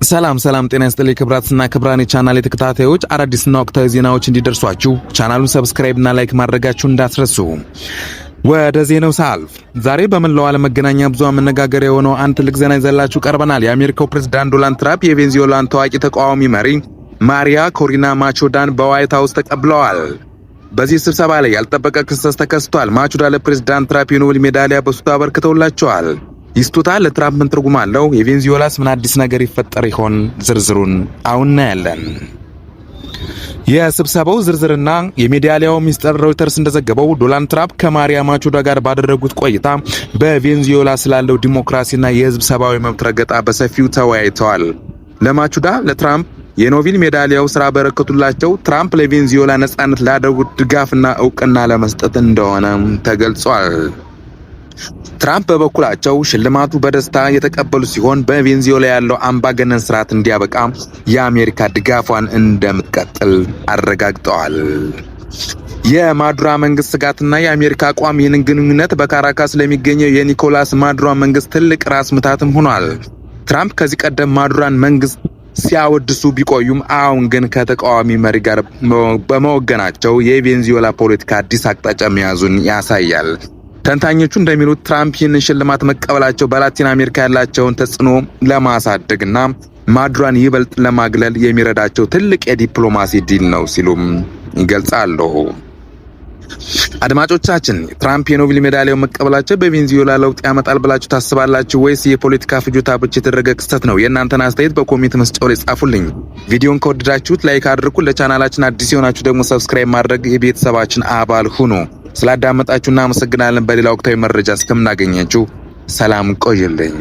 ሰላም ጤና ይስጥልኝ ክብራትና ክብራን የቻናሌ ተከታታዮች አዳዲስና ወቅታዊ ዜናዎች እንዲደርሷችሁ ቻናሉን ሰብስክራይብ እና ላይክ ማድረጋችሁን እንዳትረሱ። ወደ ዜናው ሳልፍ ዛሬ በመላው ዓለም መገናኛ ብዙሃን መነጋገሪያ የሆነው አንድ ትልቅ ዜና ይዘንላችሁ ቀርበናል። የአሜሪካው ፕሬዝዳንት ዶናልድ ትራምፕ የቬንዙዌላን ታዋቂ ተቃዋሚ መሪ ማሪያ ኮሪና ማቹዳን በዋይት ሃውስ ተቀብለዋል። በዚህ ስብሰባ ላይ ያልተጠበቀ ክስተት ተከስቷል። ማቹዳ ለፕሬዝዳንት ትራምፕ የኖቤል ሜዳሊያ በስጦታ አበርክተውላቸዋል። ይስጡታ ለትራምፕ ምን ትርጉም አለው? የቬንዙዌላስ ምን አዲስ ነገር ይፈጠር ይሆን? ዝርዝሩን አሁን እናያለን። የስብሰባው ዝርዝርና የሜዳሊያው ሚስጥር ሮይተርስ እንደዘገበው ዶናልድ ትራምፕ ከማሪያ ማቹዳ ጋር ባደረጉት ቆይታ በቬንዙዌላ ስላለው ዲሞክራሲና የህዝብ ሰብአዊ መብት ረገጣ በሰፊው ተወያይተዋል። ለማቹዳ ለትራምፕ የኖቤል ሜዳሊያው ስራ በረከቱላቸው ትራምፕ ለቬንዙዌላ ነጻነት ላደረጉት ድጋፍና እውቅና ለመስጠት እንደሆነ ተገልጿል። ትራምፕ በበኩላቸው ሽልማቱ በደስታ የተቀበሉ ሲሆን በቬንዙዌላ ያለው አምባገነን ስርዓት እንዲያበቃ የአሜሪካ ድጋፏን እንደምትቀጥል አረጋግጠዋል። የማዱሮ መንግስት ስጋትና የአሜሪካ አቋም ይህንን ግንኙነት በካራካስ ለሚገኘው የኒኮላስ ማዱሮ መንግስት ትልቅ ራስ ምታትም ሆኗል። ትራምፕ ከዚህ ቀደም ማዱሮን መንግስት ሲያወድሱ ቢቆዩም አሁን ግን ከተቃዋሚ መሪ ጋር በመወገናቸው የቬንዙዌላ ፖለቲካ አዲስ አቅጣጫ መያዙን ያሳያል። ተንታኞቹ እንደሚሉት ትራምፕ ይህንን ሽልማት መቀበላቸው በላቲን አሜሪካ ያላቸውን ተጽዕኖ ለማሳደግና ማዱሮን ይበልጥ ለማግለል የሚረዳቸው ትልቅ የዲፕሎማሲ ዲል ነው ሲሉም ይገልጻሉ። አድማጮቻችን፣ ትራምፕ የኖቤል ሜዳሊያው መቀበላቸው በቬንዙዌላ ለውጥ ያመጣል ብላችሁ ታስባላችሁ ወይስ የፖለቲካ ፍጆታ ብቻ የተደረገ ክስተት ነው? የእናንተን አስተያየት በኮሜንት መስጫው ላይ ጻፉልኝ። ቪዲዮን ከወደዳችሁት ላይክ አድርጉ። ለቻናላችን አዲስ የሆናችሁ ደግሞ ሰብስክራይብ ማድረግ የቤተሰባችን አባል ሁኑ። ስላዳመጣችሁ እናመሰግናለን። በሌላ ወቅታዊ መረጃ እስከምናገኛችሁ ሰላም ቆዩልኝ።